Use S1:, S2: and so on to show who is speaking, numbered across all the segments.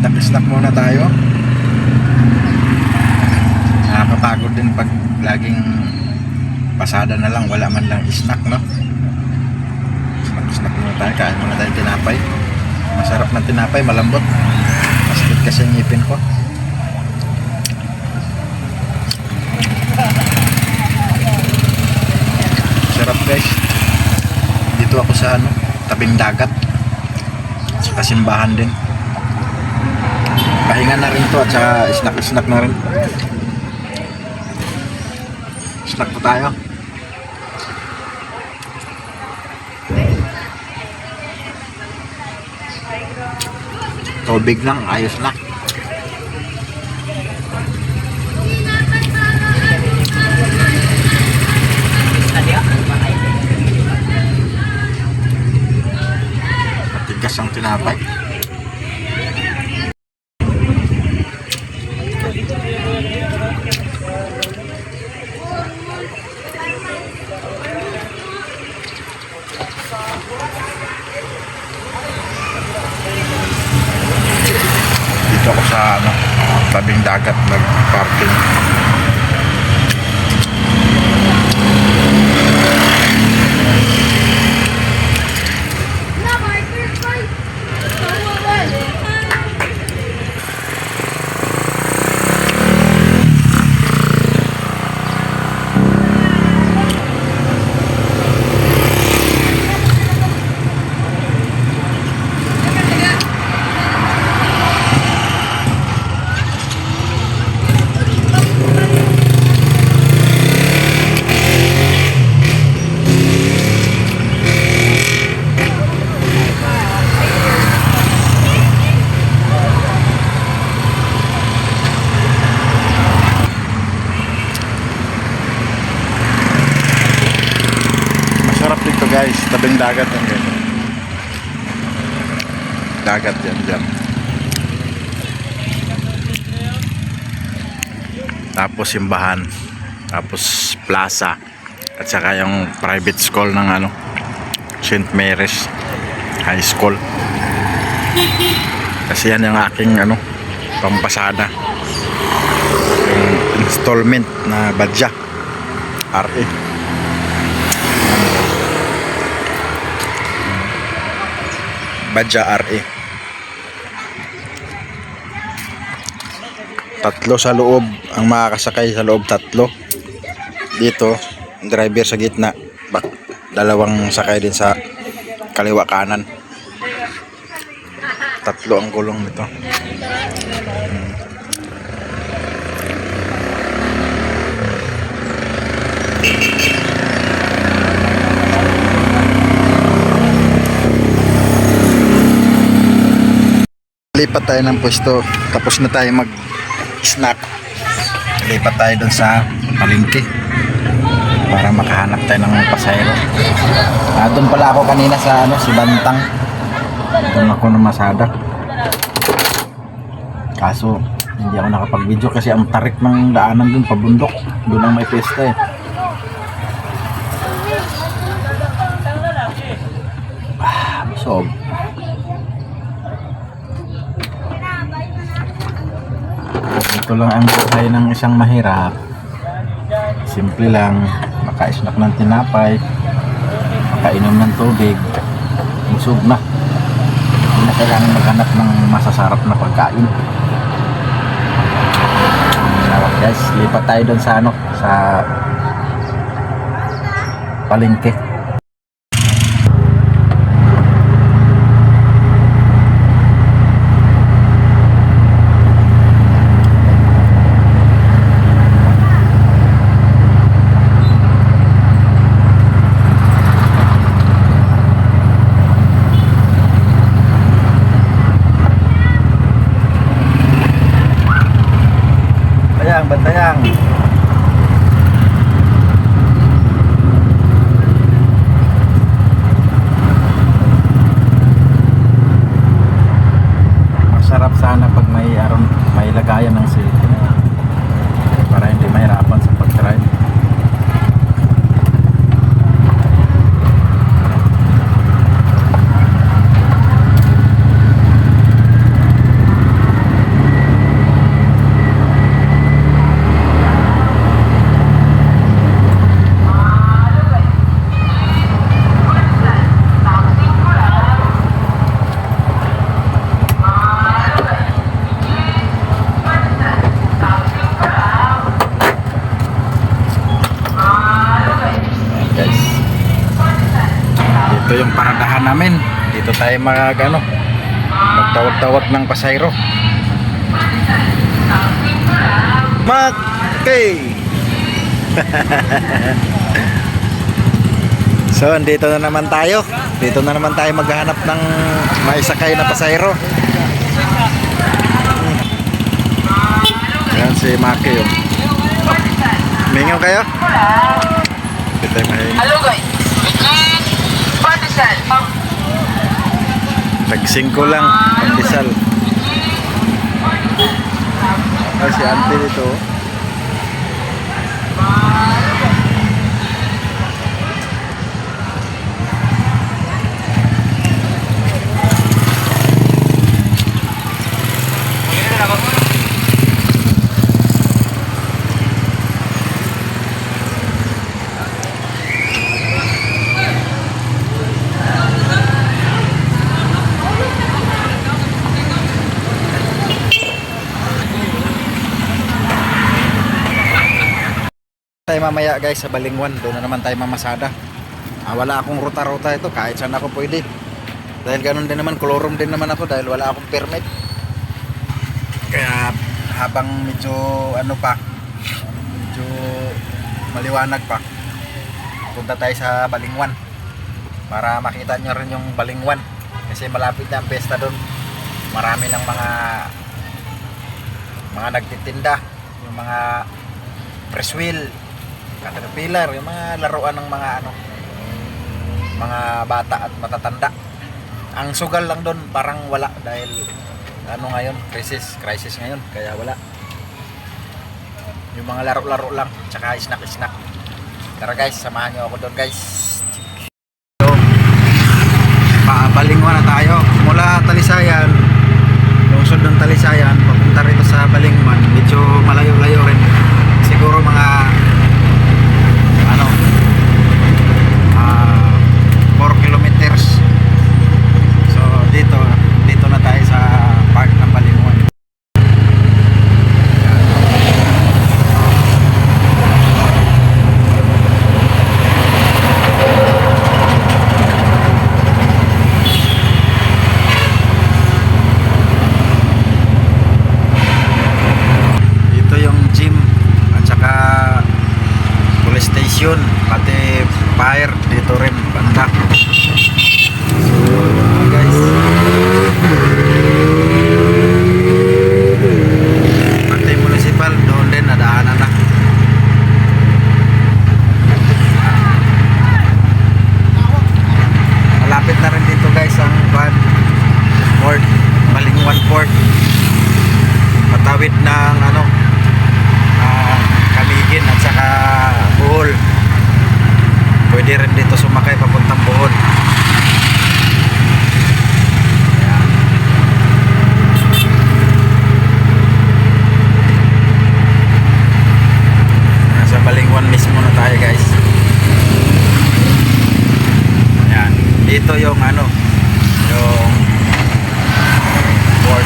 S1: snack muna tayo. Nakakapagod din pag laging pasada na lang, wala man lang snack, no? Snack muna tayo, kain muna tayo tinapay. Masarap ng tinapay, malambot. Masakit kasi ang ngipin ko. Sarap guys. Dito ako sa tabing dagat. Sa kasimbahan din. Pahinga na rin to at saka snack na rin. Snack po tayo. Tubig lang, ayos na. Matigas ang tinapay. Dito ako sa tabing dagat nag-parking. Dito guys, tabing dagat yan guys. Dagat yan dyan. Tapos simbahan, tapos plaza, at saka yung private school ng St. Mary's High School. Kasi yan yung aking pampasada, yung installment na badya RE. Badya RE. Tatlo sa loob ang makakasakay sa loob, tatlo. Dito, driver sa gitna. Dalawang sakay din sa kaliwa kanan. Tatlo ang gulong nito. Lipat tayo ng pwesto, tapos na tayo mag-snack. Lipat tayo dun sa palengke para makahanap tayo ng pasahero. Doon pala ako kanina sa si Bantang. Doon ako na masada. Kaso hindi ako nakapag-video kasi ang tarik ng daanan dun pabundok. Doon ang may pesta eh. Busog. Ito lang ang buhay ng isang mahirap. Simple lang, maka-snack ng tinapay, makainom ng tubig, busog na. Hindi na kailangan maghanap ng masasarap na pagkain. So guys, lipat tayo doon sa sa palengke. Bantayang. Dito tayo magtawag-tawag ng pasayro. Makay! So, dito na naman tayo. Dito na naman tayo maghahanap ng maisakay na pasayro. Ayan si Maki. Mingaw kayo? Dito tayo mahingi.
S2: Halo guys. Pandesal.
S1: Tag-5 lang. Pandesal. Ay, si auntie dito. Tayo mamaya guys sa Balingwan, doon na naman tayo mamasada. Wala akong ruta-ruta ito, kahit saan ako pwede. Dahil ganun din naman, kolorum din naman ako dahil wala akong permit. Kaya habang medyo medyo maliwanag pa, punta tayo sa Balingwan para makita nyo rin yung Balingwan. Kasi malapit na ang pesta doon. Marami ng mga nagtitinda, yung mga press wheel, caterpillar, yung mga laruan ng mga bata at matatanda. Ang sugal lang doon parang wala dahil ngayon, crisis ngayon, kaya wala. Yung mga laro-laro lang, tsaka snack. Tara guys, samahan nyo ako doon guys. So, Balingwan na tayo. Mula Talisayan, lungsod ng Talisayan, papunta rito sa Balingwan. Medyo malayo-layo rin. Siguro mga 4 kilometers. So dito na tayo sa park ng Balingwan. Dito yung gym at saka police station, pati fire dito rin banda. So guys, pati municipal doon din nadaanan na. Malapit na rin dito guys ang port, Balingwan Port. Matawid ng Camiguin at saka Bohol. Pwede rin dito sumakay papuntang Bohol. Ayan. Nasa Balingwan mismo na tayo guys. Ayan. Dito yung yung port.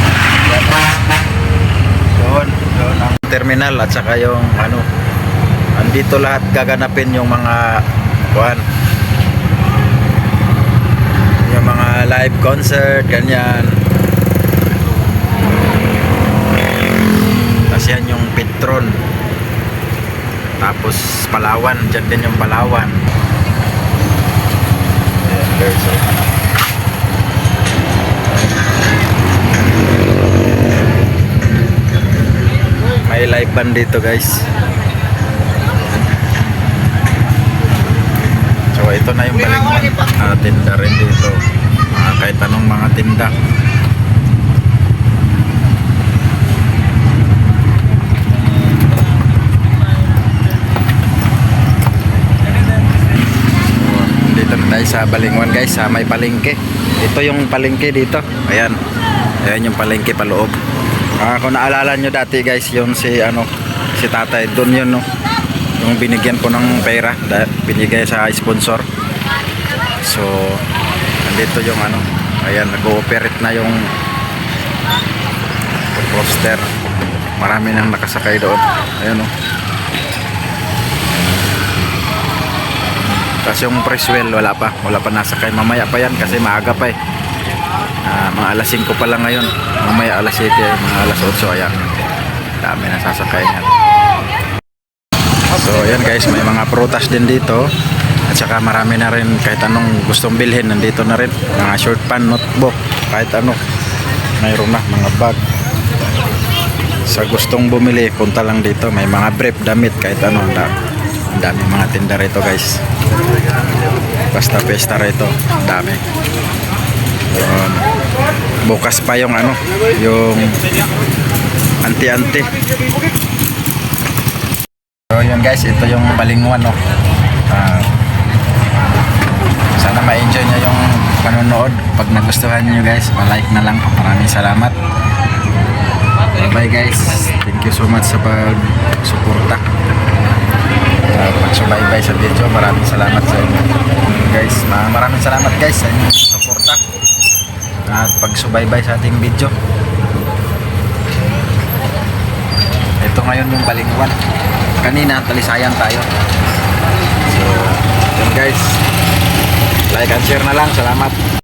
S1: Doon ang terminal at saka yung andito lahat gaganapin yung mga yung mga live concert, ganyan. Tapos yan yung Petron. Tapos Palawan, dyan din yung Palawan. Ayan guys, may live band dito guys. So ito na yung Balingwan. Tinda rin dito. Kahit anong mga tinda. So, dito na tayo sa Balingwan guys. May palengke. Ito yung palengke dito. Ayan. Ayan yung palengke paloob. Kung naalala nyo dati guys, yung si tatay, doon yun, no? Yung binigyan ko ng pera, binigay sa sponsor. So nandito yung ayan, nag-ooperate na yung poster. Marami nang nakasakay doon. Ayan, no? Tapos yung press wheel wala pa nasakay, mamaya pa yan kasi maaga pa eh. Mga alas 5 pa lang ngayon. Mamaya alas 7, mga alas 8. Ayan. Dami na sasakay niyan. So ayan guys, may mga prutas din dito. At saka marami na rin kahit anong gustong bilhin. Nandito na rin. Mga short pan, notebook, kahit ano. Mayroon na, mga bag. Sa gustong bumili, punta lang dito. May mga brief, damit, kahit ano. Ang dami mga tinda rito guys. Basta pesta rito. Ang dami. Yun. Bukas pa yung ano, yung anti-anti. So yun guys, ito yung Balingwan, no. Sana ma-enjoy nyo yung panonood. Pag nagustuhan nyo guys, ma-like na lang. Maraming salamat. Bye guys. Thank you so much sa pag-suporta. Pag-subaybay sa video. Maraming salamat sa inyo guys. Maraming salamat guys sa inyong suporta at pag-subaybay sa ating video. Ito ngayon yung Balingwan. Kanina Talisayan tayo. So yun guys, like and share na lang. Salamat.